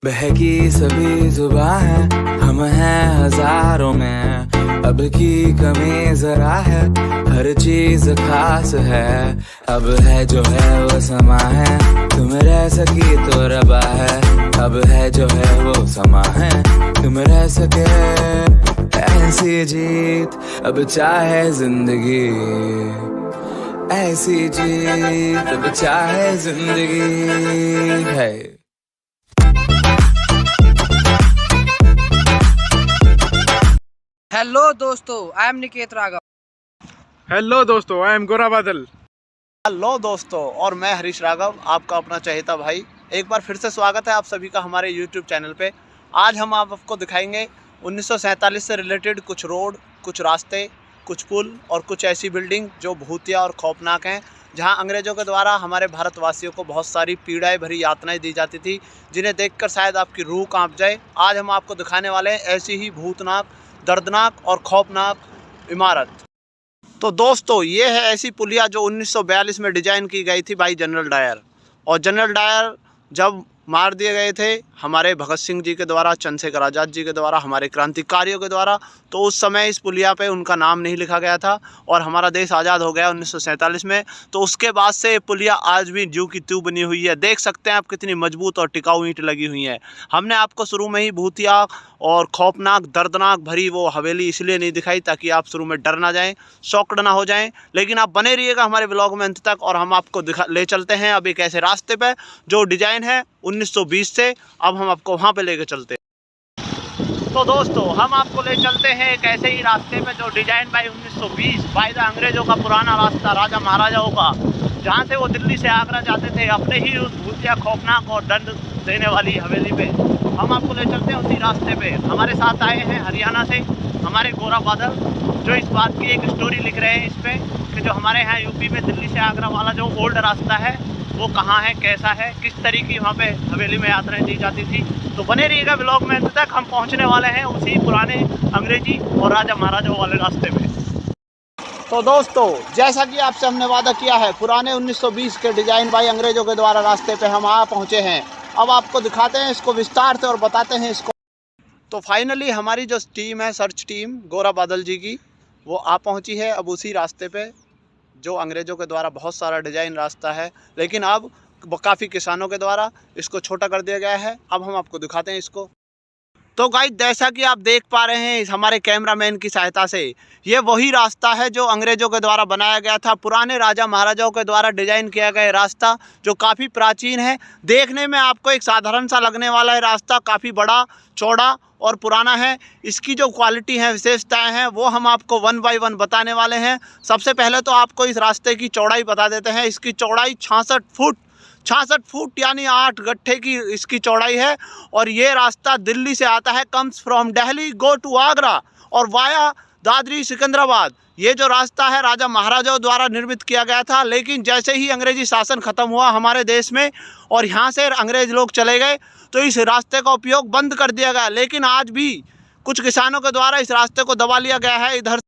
बहकी सभी जुबां है, हम हैं हजारों में। अब की कमी जरा है, हर चीज खास है। अब है जो है वो समा है, तुम रह सकी तो रबा है। अब है जो है वो समा है, तुम रह सके ऐसी जीत। अब चाहे जिंदगी ऐसी जीत, अब चाहे जिंदगी है। हेलो दोस्तों, I am Niket Raghav. Hello दोस्तों, आई एम गोरा बादल। हेलो दोस्तों, और मैं हरीश राघव, आपका अपना चहेता भाई। एक बार फिर से स्वागत है आप सभी का हमारे YouTube चैनल पे। आज हम आपको दिखाएंगे 1947 से रिलेटेड कुछ रोड, कुछ रास्ते, कुछ पुल और कुछ ऐसी बिल्डिंग जो भूतिया और खौफनाक हैं, जहां अंग्रेज़ों के द्वारा हमारे भारतवासियों को बहुत सारी पीड़ाएं भरी यातनाएं दी जाती थी, जिन्हें देखकर शायद आपकी रूह कांप जाए। आज हम आपको दिखाने वाले हैं ऐसी ही भूतनाक, दर्दनाक और खौफनाक इमारत। तो दोस्तों, ये है ऐसी पुलिया जो 1942 में डिजाइन की गई थी भाई जनरल डायर। और जनरल डायर जब मार दिए गए थे हमारे भगत सिंह जी के द्वारा, चंद्रशेखर आज़ाद जी के द्वारा, हमारे क्रांतिकारियों के द्वारा, तो उस समय इस पुलिया पे उनका नाम नहीं लिखा गया था और हमारा देश आज़ाद हो गया 1947 में। तो उसके बाद से ये पुलिया आज भी ज्यों की त्यों बनी हुई है। देख सकते हैं आप कितनी मजबूत और टिकाऊ ईंट लगी हुई है। हमने आपको शुरू में ही भूतिया और खौफनाक, दर्दनाक भरी वो हवेली इसलिए नहीं दिखाई ताकि आप शुरू में डर ना जाएं, शॉक्ड ना हो जाएं। लेकिन आप बने रहिएगा हमारे ब्लॉग में अंत तक और हम आपको ले चलते हैं अब एक ऐसे रास्ते पे जो डिजाइन है 1920 से। अब हम आपको वहाँ पे लेके चलते हैं। तो दोस्तों, हम आपको ले चलते हैं एक ऐसे ही रास्ते पे जो डिजाइन बाई 1920 बाय द अंग्रेजों का पुराना रास्ता, राजा महाराजाओं का, जहाँ से वो दिल्ली से आगरा जाते थे अपने ही उस भूतिया, खौफनाक और दंड देने वाली हवेली पे। हम आपको ले चलते हैं उसी रास्ते पे। हमारे साथ आए हैं हरियाणा से हमारे गोरा बादल, जो इस बात की एक स्टोरी लिख रहे हैं इस पे कि जो हमारे यहाँ यूपी में दिल्ली से आगरा वाला जो ओल्ड रास्ता है वो कहाँ है, कैसा है, किस तरीके की वहाँ पे हवेली में यात्राएं दी जाती थी। तो बने रहिएगा ब्लॉग में अंत तक। हम पहुँचने वाले हैं उसी पुराने अंग्रेजी और राजा महाराजाओं वाले रास्ते में। तो दोस्तों, जैसा कि आपसे हमने वादा किया है, पुराने 1920 के डिजाइन बाई अंग्रेजों के द्वारा रास्ते पे हम आ पहुँचे हैं। अब आपको दिखाते हैं इसको विस्तार से और बताते हैं इसको। तो फाइनली हमारी जो टीम है, सर्च टीम गोरा बादल जी की, वो आ पहुँची है अब उसी रास्ते पे जो अंग्रेज़ों के द्वारा बहुत सारा डिजाइन रास्ता है, लेकिन अब काफ़ी किसानों के द्वारा इसको छोटा कर दिया गया है। अब हम आपको दिखाते हैं इसको। तो गाइस, जैसा कि आप देख पा रहे हैं हमारे कैमरामैन की सहायता से, ये वही रास्ता है जो अंग्रेज़ों के द्वारा बनाया गया था, पुराने राजा महाराजाओं के द्वारा डिज़ाइन किया गया रास्ता, जो काफ़ी प्राचीन है। देखने में आपको एक साधारण सा लगने वाला है रास्ता, काफ़ी बड़ा, चौड़ा और पुराना है। इसकी जो क्वालिटी है, विशेषताएं हैं, वो हम आपको वन बाय वन बताने वाले हैं। सबसे पहले तो आपको इस रास्ते की चौड़ाई बता देते हैं। इसकी चौड़ाई 66 फुट यानी 8 गट्ठे की इसकी चौड़ाई है। और ये रास्ता दिल्ली से आता है, comes from Delhi go to Agra और वाया दादरी सिकंदराबाद। ये जो रास्ता है राजा महाराजाओं द्वारा निर्मित किया गया था, लेकिन जैसे ही अंग्रेजी शासन ख़त्म हुआ हमारे देश में और यहाँ से अंग्रेज लोग चले गए, तो इस रास्ते का उपयोग बंद कर दिया गया। लेकिन आज भी कुछ किसानों के द्वारा इस रास्ते को दबा लिया गया है इधर।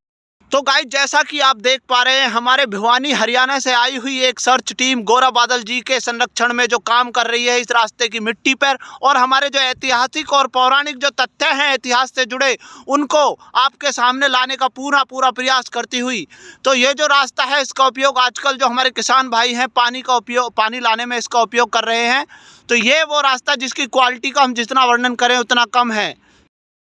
तो गाइस, जैसा कि आप देख पा रहे हैं, हमारे भिवानी हरियाणा से आई हुई एक सर्च टीम गोरा बादल जी के संरक्षण में जो काम कर रही है इस रास्ते की मिट्टी पर, और हमारे जो ऐतिहासिक और पौराणिक जो तथ्य हैं इतिहास से जुड़े, उनको आपके सामने लाने का पूरा प्रयास करती हुई। तो ये जो रास्ता है इसका उपयोग आजकल जो हमारे किसान भाई हैं पानी लाने में इसका उपयोग कर रहे हैं। तो ये वो रास्ता जिसकी क्वालिटी का हम जितना वर्णन करें उतना कम है।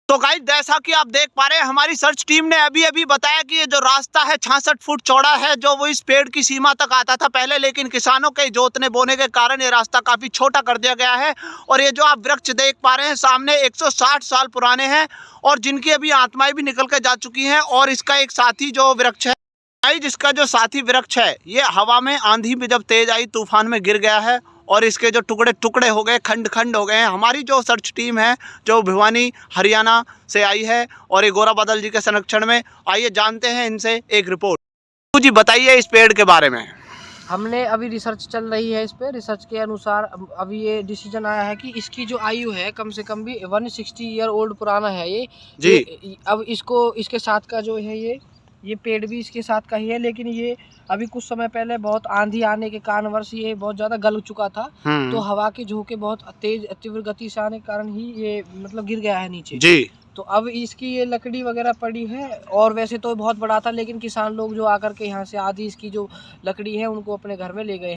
तो गाइस, जैसा कि आप देख पा रहे हैं, हमारी सर्च टीम ने अभी बताया कि ये जो रास्ता है 66 फुट चौड़ा है, जो वो इस पेड़ की सीमा तक आता था पहले, लेकिन किसानों के जोतने बोने के कारण ये रास्ता काफ़ी छोटा कर दिया गया है। और ये जो आप वृक्ष देख पा रहे हैं सामने 160 साल पुराने हैं और जिनकी अभी आत्माएं भी निकल के जा चुकी हैं। और इसका एक साथी जो वृक्ष है, जिसका जो साथी वृक्ष है, ये हवा में, आंधी में जब तेज आई, तूफान में गिर गया है और इसके जो टुकड़े हो गए, खंड हो गए हैं। हमारी जो सर्च टीम है जो भिवानी हरियाणा से आई है और ये गोरा बादल जी के संरक्षण में, आइए जानते हैं इनसे एक रिपोर्ट। जी बताइए इस पेड़ के बारे में। हमने अभी रिसर्च चल रही है इस पे। रिसर्च के अनुसार अभी ये डिसीजन आया है कि इसकी जो आयु है कम से कम भी 160 ईयर ओल्ड पुराना है ये जी। अब इसको इसके साथ का जो है ये ये पेड़ भी इसके साथ का ही है, लेकिन ये अभी कुछ समय पहले बहुत आंधी आने के कारणवश ये बहुत ज़्यादा गल चुका था। तो हवा के झोंके बहुत तेज तीव्र गति से आने के कारण ही ये मतलब गिर गया है नीचे जी। तो अब इसकी ये लकड़ी वगैरह पड़ी है, और वैसे तो बहुत बड़ा था, लेकिन किसान लोग जो आकर के यहाँ से आधी इसकी जो लकड़ी है उनको अपने घर में ले गए।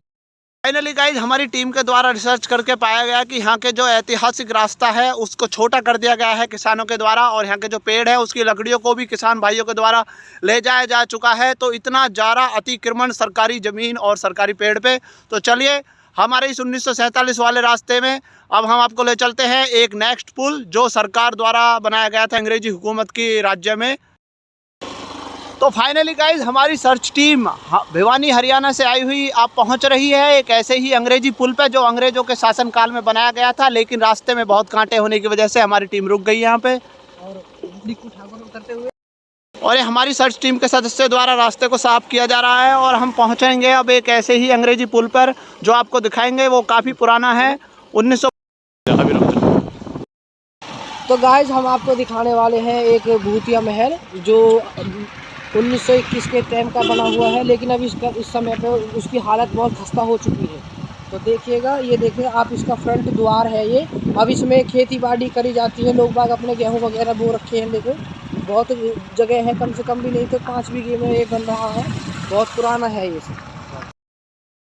फाइनली गाइज हमारी टीम के द्वारा रिसर्च करके पाया गया कि यहाँ के जो ऐतिहासिक रास्ता है उसको छोटा कर दिया गया है किसानों के द्वारा, और यहाँ के जो पेड़ है उसकी लकड़ियों को भी किसान भाइयों के द्वारा ले जाया जा चुका है। तो इतना ज़्यादा अतिक्रमण सरकारी ज़मीन और सरकारी पेड़ पे। तो चलिए हमारे इस 1947 वाले रास्ते में अब हम आपको ले चलते हैं एक नेक्स्ट पुल जो सरकार द्वारा बनाया गया था अंग्रेजी हुकूमत की राज्य में। तो फाइनली गाइज हमारी सर्च टीम भिवानी हरियाणा से आई हुई आप पहुंच रही है एक ऐसे ही अंग्रेजी पुल पे जो अंग्रेजों के शासनकाल में बनाया गया था, लेकिन रास्ते में बहुत कांटे होने की वजह से हमारी टीम रुक गई यहाँ पे। और ये हमारी सर्च टीम के सदस्यों द्वारा रास्ते को साफ किया जा रहा है और हम पहुँचेंगे अब एक ऐसे ही अंग्रेजी पुल पर जो आपको दिखाएंगे वो काफ़ी पुराना है 1900। तो गाइज हम आपको दिखाने वाले हैं एक भूतिया महल जो 1921 के टाइम का बना हुआ है, लेकिन अब इस समय पे उसकी हालत बहुत खस्ता हो चुकी है। तो देखिएगा, ये देखिए आप, इसका फ्रंट द्वार है ये। अब इसमें खेती बाड़ी करी जाती है, लोग बाग अपने गेहूं वगैरह बो रखे हैं। देखो बहुत जगह है, कम से कम भी नहीं तो 5 बीघे में ये बन रहा है, बहुत पुराना है ये सब।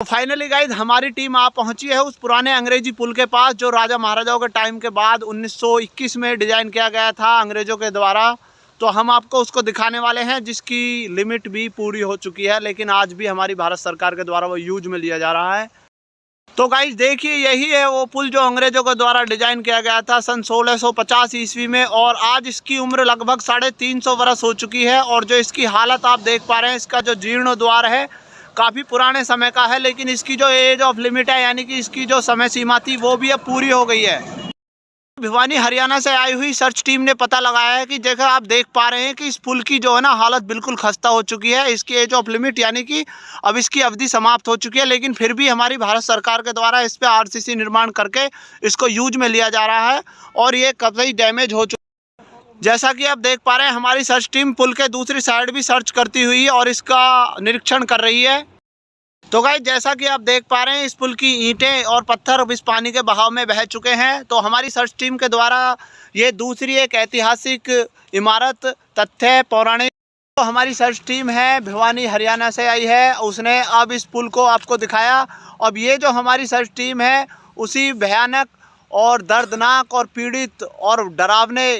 तो फाइनली गाइज हमारी टीम आप पहुंची है उस पुराने अंग्रेजी पुल के पास जो राजा महाराजाओं के टाइम के बाद 1921 में डिज़ाइन किया गया था अंग्रेज़ों के द्वारा। तो हम आपको उसको दिखाने वाले हैं जिसकी लिमिट भी पूरी हो चुकी है, लेकिन आज भी हमारी भारत सरकार के द्वारा वो यूज में लिया जा रहा है। तो गाइज देखिए यही है वो पुल जो अंग्रेज़ों के द्वारा डिज़ाइन किया गया था सन 1650 ईस्वी में, और आज इसकी उम्र लगभग 350 वर्ष हो चुकी है। और जो इसकी हालत आप देख पा रहे हैं, इसका जो जीर्णोद्वार है काफ़ी पुराने समय का है, लेकिन इसकी जो एज ऑफ लिमिट है यानी कि इसकी जो समय सीमा थी वो भी अब पूरी हो गई है। भिवानी हरियाणा से आई हुई सर्च टीम ने पता लगाया है कि जैसे आप देख पा रहे हैं कि इस पुल की जो है ना हालत बिल्कुल खस्ता हो चुकी है। इसकी एज ऑफ लिमिट यानी कि अब इसकी अवधि समाप्त हो चुकी है, लेकिन फिर भी हमारी भारत सरकार के द्वारा इस पे आरसीसी निर्माण करके इसको यूज में लिया जा रहा है और ये कभी डैमेज हो चुका है। जैसा कि आप देख पा रहे हैं हमारी सर्च टीम पुल के दूसरी साइड भी सर्च करती हुई और इसका निरीक्षण कर रही है। तो गाइस जैसा कि आप देख पा रहे हैं इस पुल की ईंटें और पत्थर इस पानी के बहाव में बह चुके हैं। तो हमारी सर्च टीम के द्वारा ये दूसरी एक ऐतिहासिक इमारत तथ्य पौराणिक तो हमारी सर्च टीम है भिवानी हरियाणा से आई है, उसने अब इस पुल को आपको दिखाया। अब ये जो हमारी सर्च टीम है उसी भयानक और दर्दनाक और पीड़ित और डरावने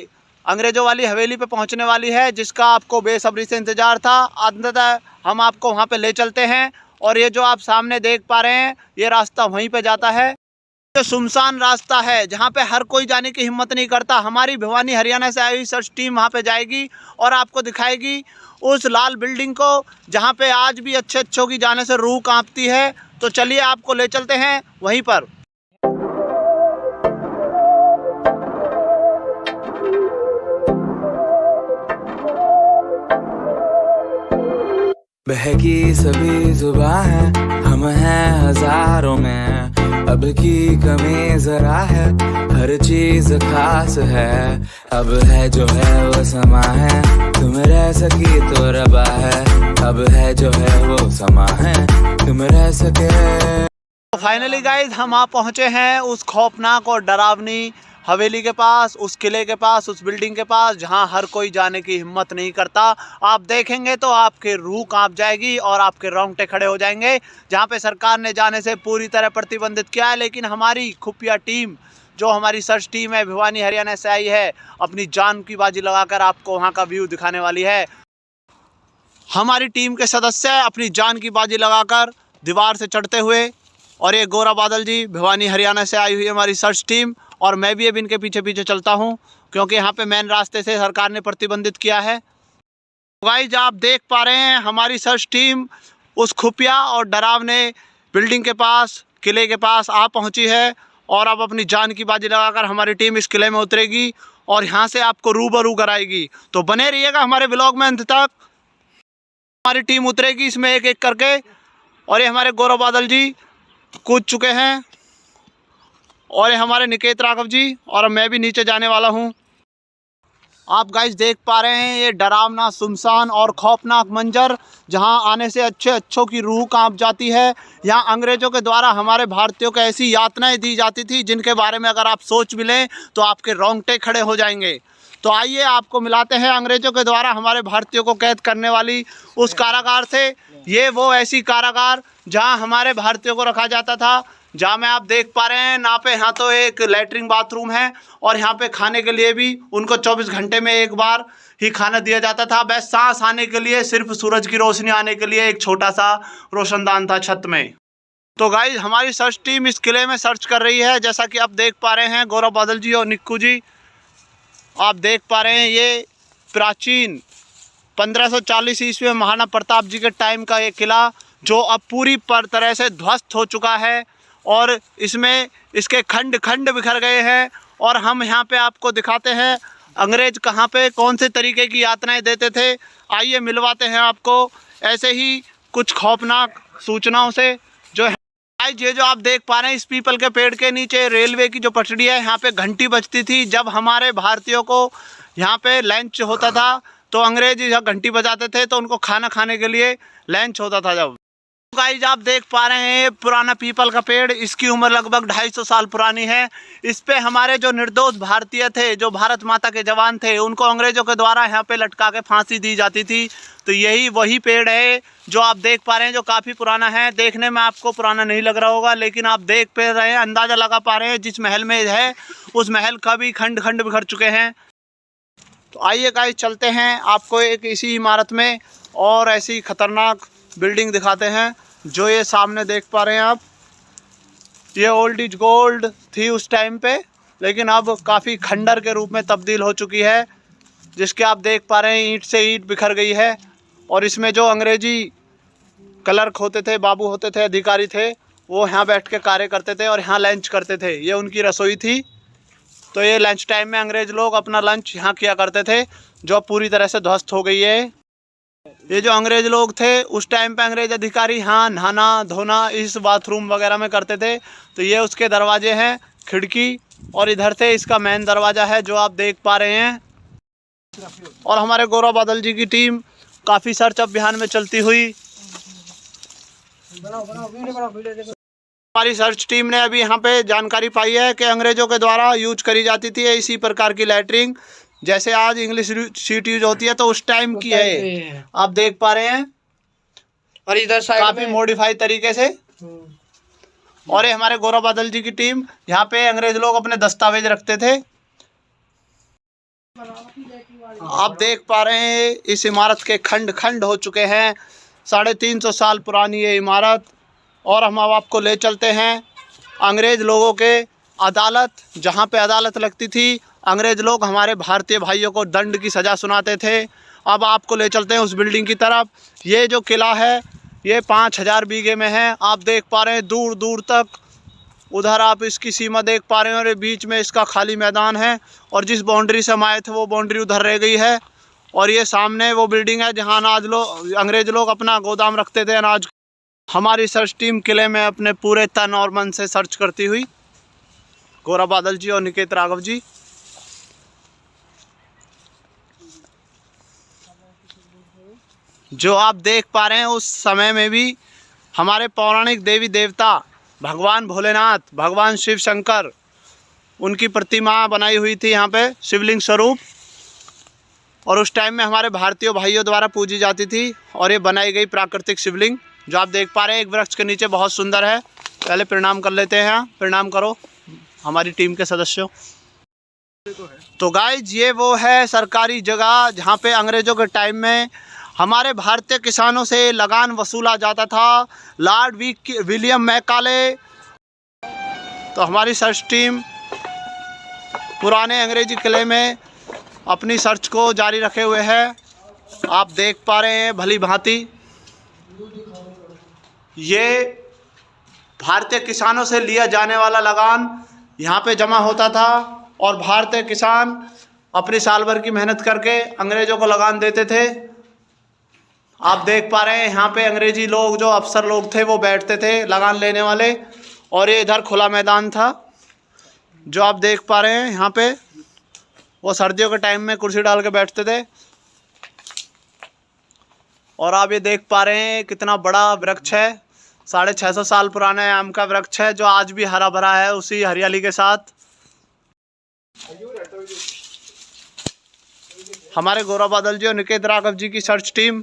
अंग्रेज़ों वाली हवेली पे पहुंचने वाली है, जिसका आपको बेसब्री से इंतज़ार था। अंततः हम आपको वहां पे ले चलते हैं और ये जो आप सामने देख पा रहे हैं ये रास्ता वहीं पे जाता है, जो सुनसान रास्ता है जहाँ पे हर कोई जाने की हिम्मत नहीं करता। हमारी भिवानी हरियाणा से आई हुई सर्च टीम वहाँ पे जाएगी और आपको दिखाएगी उस लाल बिल्डिंग को जहाँ पे आज भी अच्छों की जाने से रूह कांपती है। तो चलिए आपको ले चलते हैं वहीं पर। बहकी सभी जुबां है, हम हैं हजारों में, अब की कमी जरा है, हर चीज खास है। अब है जो है वो समा है, तुम रह सकी तो रबा है। अब है जो है वो समा है, तुम रह सके। फाइनली गाइज हम आप पहुँचे हैं उस खौफनाक और डरावनी हवेली के पास, उस किले के पास, उस बिल्डिंग के पास जहां हर कोई जाने की हिम्मत नहीं करता। आप देखेंगे तो आपके रूह कांप जाएगी और आपके रोंगटे खड़े हो जाएंगे, जहां पे सरकार ने जाने से पूरी तरह प्रतिबंधित किया है। लेकिन हमारी खुफिया टीम जो हमारी सर्च टीम है भिवानी हरियाणा से आई है, अपनी जान की बाजी लगाकर आपको वहाँ का व्यू दिखाने वाली है। हमारी टीम के सदस्य अपनी जान की बाजी लगाकर दीवार से चढ़ते हुए, और ये गोरा बादल जी भिवानी हरियाणा से आई हुई हमारी सर्च टीम, और मैं भी अब इनके पीछे पीछे चलता हूं क्योंकि यहाँ पे मेन रास्ते से सरकार ने प्रतिबंधित किया है। गाइस आप देख पा रहे हैं हमारी सर्च टीम उस खुफिया और डरावने बिल्डिंग के पास, किले के पास आ पहुँची है और अब अपनी जान की बाजी लगाकर हमारी टीम इस किले में उतरेगी और यहाँ से आपको रूबरू कराएगी। तो बने रहिएगा हमारे ब्लॉग में अंत तक। हमारी टीम उतरेगी इसमें एक एक करके, और ये हमारे गौरव बादल जी कूद चुके हैं, और ये हमारे निकेत राघव जी, और मैं भी नीचे जाने वाला हूं। आप गाइस देख पा रहे हैं ये डरावना, सुनसान और खौफनाक मंजर, जहां आने से अच्छों की रूह कांप जाती है। यहाँ अंग्रेज़ों के द्वारा हमारे भारतीयों को ऐसी यातनाएं दी जाती थी जिनके बारे में अगर आप सोच भी लें तो आपके रोंगटे खड़े हो जाएंगे। तो आइए आपको मिलाते हैं अंग्रेज़ों के द्वारा हमारे भारतीयों को कैद करने वाली उस कारागार से। ये वो ऐसी कारागार जहाँ हमारे भारतीयों को रखा जाता था, जहाँ में आप देख पा रहे हैं ना पे यहाँ तो एक लैट्रिन बाथरूम है और यहाँ पे खाने के लिए भी उनको 24 घंटे में एक बार ही खाना दिया जाता था। बस सांस आने के लिए सिर्फ सूरज की रोशनी आने के लिए एक छोटा सा रोशनदान था छत में। तो गाइस हमारी सर्च टीम इस किले में सर्च कर रही है, जैसा कि आप देख पा रहे हैं गौरव बादल जी और निक्कू जी। आप देख पा रहे हैं ये प्राचीन 1540 ईस्वी में महाराणा प्रताप जी के टाइम का ये किला, जो अब पूरी तरह से ध्वस्त हो चुका है और इसमें इसके खंड खंड बिखर गए हैं। और हम यहाँ पे आपको दिखाते हैं अंग्रेज कहाँ पे कौन से तरीके की यातनाएं देते थे। आइए मिलवाते हैं आपको ऐसे ही कुछ खौफनाक सूचनाओं से। जो है ये जो आप देख पा रहे हैं इस पीपल के पेड़ के नीचे रेलवे की जो पटड़ी है, यहाँ पे घंटी बजती थी। जब हमारे भारतीयों को यहाँ पे लंच होता था तो अंग्रेज जब घंटी बजाते थे तो उनको खाना खाने के लिए लंच होता था। जब गाइस आप देख पा रहे हैं पुराना पीपल का पेड़, इसकी उम्र लगभग 250 साल पुरानी है। इस पे हमारे जो निर्दोष भारतीय थे, जो भारत माता के जवान थे, उनको अंग्रेजों के द्वारा यहाँ पे लटका के फांसी दी जाती थी। तो यही वही पेड़ है जो आप देख पा रहे हैं, जो काफ़ी पुराना है। देखने में आपको पुराना नहीं लग रहा होगा, लेकिन आप देख पा रहे हैं, अंदाज़ा लगा पा रहे हैं जिस महल में है उस महल का भी खंड खंड बिखर चुके हैं। तो आइए गाइस चलते हैं आपको एक इसी इमारत में और ऐसी खतरनाक बिल्डिंग दिखाते हैं। जो ये सामने देख पा रहे हैं आप, ये ओल्ड इज गोल्ड थी उस टाइम पे, लेकिन अब काफ़ी खंडर के रूप में तब्दील हो चुकी है, जिसके आप देख पा रहे हैं ईंट से ईंट बिखर गई है। और इसमें जो अंग्रेजी क्लर्क होते थे, बाबू होते थे, अधिकारी थे, वो यहाँ बैठ के कार्य करते थे और यहाँ लंच करते थे। ये उनकी रसोई थी। तो ये लंच टाइम में अंग्रेज़ लोग अपना लंच यहाँ किया करते थे, जो पूरी तरह से ध्वस्त हो गई है। ये जो अंग्रेज़ लोग थे उस टाइम पे अंग्रेज़ अधिकारी यहाँ नहाना धोना इस बाथरूम वगैरह में करते थे। तो ये उसके दरवाजे हैं, खिड़की, और इधर से इसका मेन दरवाज़ा है जो आप देख पा रहे हैं। और हमारे गौरव बादल जी की टीम काफ़ी सर्च अभियान में चलती हुई, हमारी सर्च टीम ने अभी यहाँ पे जानकारी पाई है कि अंग्रेज़ों के द्वारा यूज करी जाती थी इसी प्रकार की लैट्रिन, जैसे आज इंग्लिश शीट यूज होती है, तो उस टाइम की है। आप देख पा रहे हैं और इधर साइड काफ़ी मॉडिफाई तरीके से। और ये हमारे गौरव बादल जी की टीम, यहाँ पे अंग्रेज लोग अपने दस्तावेज रखते थे। आप देख पा रहे हैं इस इमारत के खंड खंड हो चुके हैं। 350 साल पुरानी ये इमारत। और हम अब आपको ले चलते हैं अंग्रेज़ लोगों के अदालत, जहाँ पे अदालत लगती थी। अंग्रेज़ लोग हमारे भारतीय भाइयों को दंड की सज़ा सुनाते थे। अब आपको ले चलते हैं उस बिल्डिंग की तरफ। ये जो किला है ये 5000 बीघे में है। आप देख पा रहे हैं दूर दूर तक, उधर आप इसकी सीमा देख पा रहे हैं और ये बीच में इसका खाली मैदान है। और जिस बाउंड्री से हम आए थे वो बाउंड्री उधर रह गई है। और ये सामने वो बिल्डिंग है जहाँ अंग्रेज़ लोग अपना गोदाम रखते थे अनाज। हमारी सर्च टीम किले में अपने पूरे तन और मन से सर्च करती हुई, गौरव बादल जी और निकेत राघव जी। जो आप देख पा रहे हैं उस समय में भी हमारे पौराणिक देवी देवता भगवान भोलेनाथ, भगवान शिव शंकर, उनकी प्रतिमा बनाई हुई थी यहाँ पे, शिवलिंग स्वरूप। और उस टाइम में हमारे भारतीय भाइयों द्वारा पूजी जाती थी। और ये बनाई गई प्राकृतिक शिवलिंग जो आप देख पा रहे हैं एक वृक्ष के नीचे, बहुत सुंदर है। पहले प्रणाम कर लेते हैं। प्रणाम करो हमारी टीम के सदस्यों। तो गाइज ये वो है सरकारी जगह जहाँ पे अंग्रेज़ों के टाइम में हमारे भारतीय किसानों से लगान वसूला जाता था। Lord William Macaulay. तो हमारी सर्च टीम पुराने अंग्रेजी किले में अपनी सर्च को जारी रखे हुए है। आप देख पा रहे हैं भली भांति ये भारतीय किसानों से लिया जाने वाला लगान यहाँ पे जमा होता था। और भारतीय किसान अपनी साल भर की मेहनत करके अंग्रेज़ों को लगान देते थे। आप देख पा रहे हैं यहाँ पे अंग्रेजी लोग, जो अफसर लोग थे, वो बैठते थे लगान लेने वाले। और ये इधर खुला मैदान था जो आप देख पा रहे हैं यहाँ पे। वो सर्दियों के टाइम में कुर्सी डाल के बैठते थे। और आप ये देख पा रहे हैं कितना बड़ा वृक्ष है, 650 साल पुराना आम का वृक्ष है जो आज भी हरा भरा है उसी हरियाली के साथ। हमारे गौरव बादल जी और निकेत राघव जी की सर्च टीम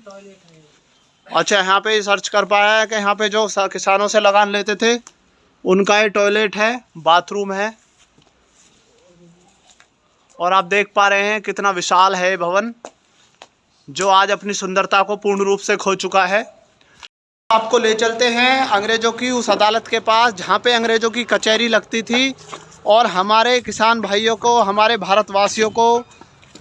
अच्छा यहाँ पे सर्च कर पाया है कि यहाँ पे जो किसानों से लगान लेते थे उनका ये टॉयलेट है, बाथरूम है। और आप देख पा रहे हैं कितना विशाल है ये भवन जो आज अपनी सुंदरता को पूर्ण रूप से खो चुका है। आपको ले चलते हैं अंग्रेज़ों की उस अदालत के पास जहाँ पे अंग्रेज़ों की कचहरी लगती थी और हमारे किसान भाइयों को, हमारे भारतवासियों को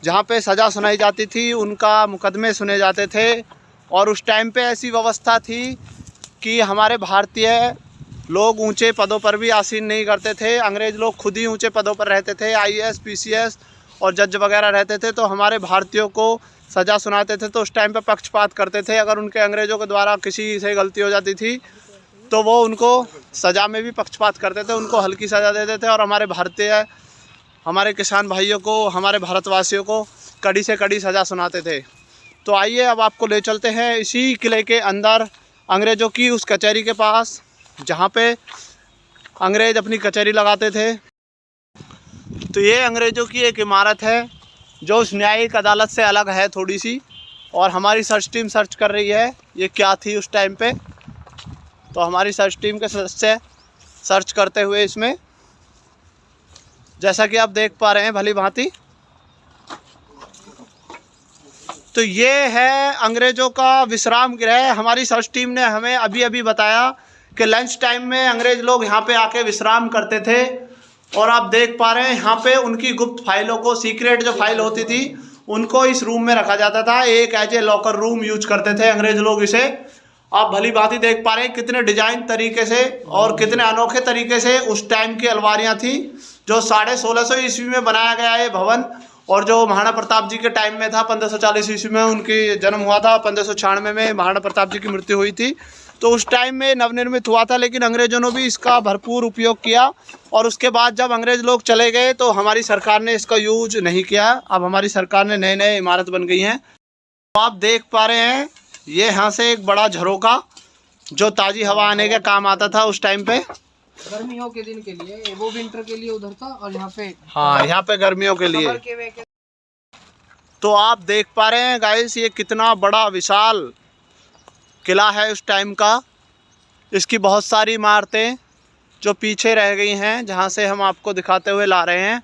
जहाँ पे सज़ा सुनाई जाती थी, उनका मुकदमे सुने जाते थे। और उस टाइम पे ऐसी व्यवस्था थी कि हमारे भारतीय लोग ऊंचे पदों पर भी आसीन नहीं करते थे, अंग्रेज़ लोग खुद ही ऊंचे पदों पर रहते थे, IAS, PCS और जज वगैरह रहते थे। तो हमारे भारतीयों को सज़ा सुनाते थे तो उस टाइम पे पक्षपात करते थे। अगर उनके अंग्रेज़ों के द्वारा किसी से गलती हो जाती थी तो वो उनको सज़ा में भी पक्षपात करते थे, उनको हल्की सज़ा देते थे। और हमारे भारतीय, हमारे किसान भाइयों को, हमारे भारतवासियों को कड़ी से कड़ी सज़ा सुनाते थे। तो आइए अब आपको ले चलते हैं इसी किले के अंदर अंग्रेज़ों की उस कचहरी के पास जहाँ पे अंग्रेज़ अपनी कचहरी लगाते थे। तो ये अंग्रेज़ों की एक इमारत है जो उस न्यायिक अदालत से अलग है थोड़ी सी। और हमारी सर्च टीम सर्च कर रही है ये क्या थी उस टाइम पे। तो हमारी सर्च टीम के सदस्य सर्च करते हुए इसमें, जैसा कि आप देख पा रहे हैं भली भांति, तो ये है अंग्रेज़ों का विश्राम गृह। हमारी सर्च टीम ने हमें अभी अभी बताया कि लंच टाइम में अंग्रेज़ लोग यहाँ पे आके विश्राम करते थे। और आप देख पा रहे हैं यहाँ पे उनकी गुप्त फाइलों को, सीक्रेट जो फाइल होती थी उनको इस रूम में रखा जाता था। एक as a locker room use करते थे अंग्रेज़ लोग इसे। आप भली भांति देख पा रहे हैं कितने डिजाइन तरीके से और कितने अनोखे तरीके से उस टाइम की अलमारियाँ थी जो 1650 ईस्वी में बनाया गया है भवन। और जो महाराणा प्रताप जी के टाइम में था, 1540 ईस्वी में उनकी जन्म हुआ था, 1596 में महाराणा प्रताप जी की मृत्यु हुई थी। तो उस टाइम में नवनिर्मित हुआ था, लेकिन अंग्रेज़ों ने भी इसका भरपूर उपयोग किया। और उसके बाद जब अंग्रेज़ लोग चले गए तो हमारी सरकार ने इसका यूज नहीं किया। अब हमारी सरकार ने नए नए इमारत बन गई हैं। तो आप देख पा रहे हैं ये यहाँ से एक बड़ा झरोका जो ताज़ी हवा आने के काम आता था उस टाइम पे, गर्मियों के दिन के लिए, वो विंटर के लिए उधर था और यहाँ पे, हाँ यहाँ पे गर्मियों के लिए। तो आप देख पा रहे हैं गाइस ये कितना बड़ा विशाल किला है उस टाइम का। इसकी बहुत सारी इमारतें जो पीछे रह गई हैं जहाँ से हम आपको दिखाते हुए ला रहे हैं।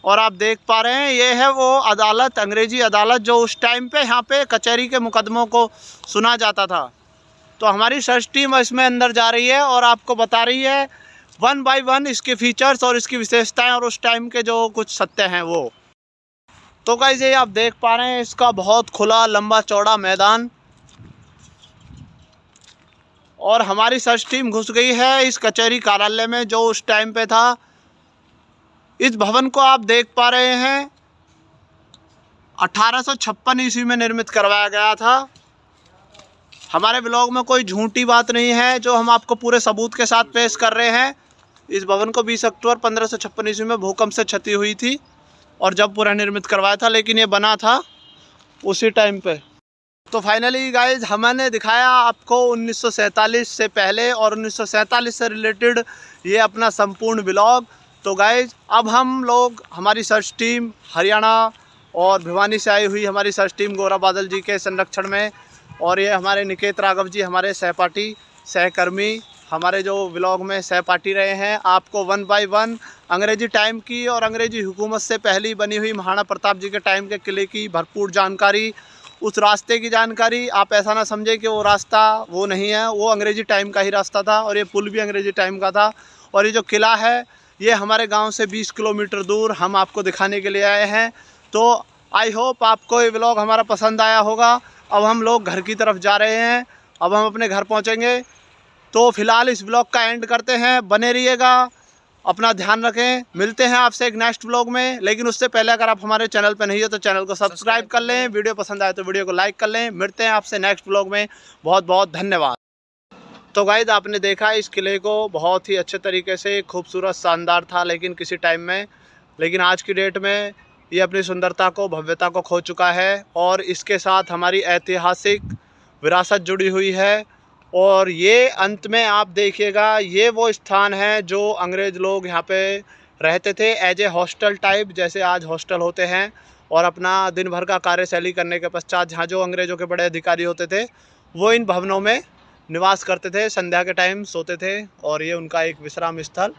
और आप देख पा रहे हैं ये है वो अदालत, अंग्रेज़ी अदालत जो उस टाइम पे यहाँ पे कचहरी के मुकदमों को सुना जाता था। तो हमारी सर्च टीम इसमें अंदर जा रही है और आपको बता रही है 1 बाय 1 इसके फीचर्स और इसकी विशेषताएं और उस टाइम के जो कुछ सत्य हैं वो। तो गाइस ये आप देख पा रहे हैं इसका बहुत खुला लंबा चौड़ा मैदान। और हमारी सर्च टीम घुस गई है इस कचहरी कार्यालय में जो उस टाइम पे था। इस भवन को आप देख पा रहे हैं 1856 ईस्वी में निर्मित करवाया गया था। हमारे ब्लॉग में कोई झूठी बात नहीं है, जो हम आपको पूरे सबूत के साथ पेश कर रहे हैं। इस भवन को 20 अक्टूबर 1556 ईस्वी में भूकंप से क्षति हुई थी और जब पूरा निर्मित करवाया था, लेकिन ये बना था उसी टाइम पे। तो फाइनली गाइज हमने दिखाया आपको 1947 से पहले और 1947 से रिलेटेड ये अपना संपूर्ण ब्लॉग। तो गाइज अब हम लोग, हमारी सर्च टीम हरियाणा और भिवानी से आई हुई हमारी सर्च टीम गौरव बादल जी के संरक्षण में, और ये हमारे निकेत राघव जी हमारे सहपाठी सहकर्मी हमारे जो ब्लॉग में सहपाठी रहे हैं, आपको 1 बाय 1 अंग्रेज़ी टाइम की और अंग्रेज़ी हुकूमत से पहले बनी हुई महाराणा प्रताप जी के टाइम के किले की भरपूर जानकारी, उस रास्ते की जानकारी। आप ऐसा ना समझे कि वो रास्ता वो नहीं है, वो अंग्रेज़ी टाइम का ही रास्ता था और ये पुल भी अंग्रेज़ी टाइम का था। और ये जो किला है ये हमारे गांव से 20 किलोमीटर दूर हम आपको दिखाने के लिए आए हैं। तो आई होप आपको ये व्लॉग हमारा पसंद आया होगा। अब हम लोग घर की तरफ जा रहे हैं, अब हम अपने घर पहुंचेंगे। तो फिलहाल इस व्लॉग का एंड करते हैं, बने रहिएगा, अपना ध्यान रखें। मिलते हैं आपसे एक नेक्स्ट व्लॉग में, लेकिन उससे पहले अगर आप हमारे चैनल पर नहीं हो तो चैनल को सब्सक्राइब कर लें, वीडियो पसंद आए तो वीडियो को लाइक कर लें। मिलते हैं आपसे नेक्स्ट व्लॉग में, बहुत बहुत धन्यवाद। तो गाइस आपने देखा इस किले को बहुत ही अच्छे तरीके से, खूबसूरत शानदार था लेकिन किसी टाइम में, लेकिन आज की डेट में ये अपनी सुंदरता को, भव्यता को खो चुका है और इसके साथ हमारी ऐतिहासिक विरासत जुड़ी हुई है। और ये अंत में आप देखिएगा, ये वो स्थान है जो अंग्रेज़ लोग यहाँ पे रहते थे एज ए हॉस्टल टाइप, जैसे आज हॉस्टल होते हैं। और अपना दिन भर का कार्यशैली करने के पश्चात जहाँ जो अंग्रेज़ों के बड़े अधिकारी होते थे वो इन भवनों में निवास करते थे, संध्या के टाइम सोते थे और ये उनका एक विश्राम स्थल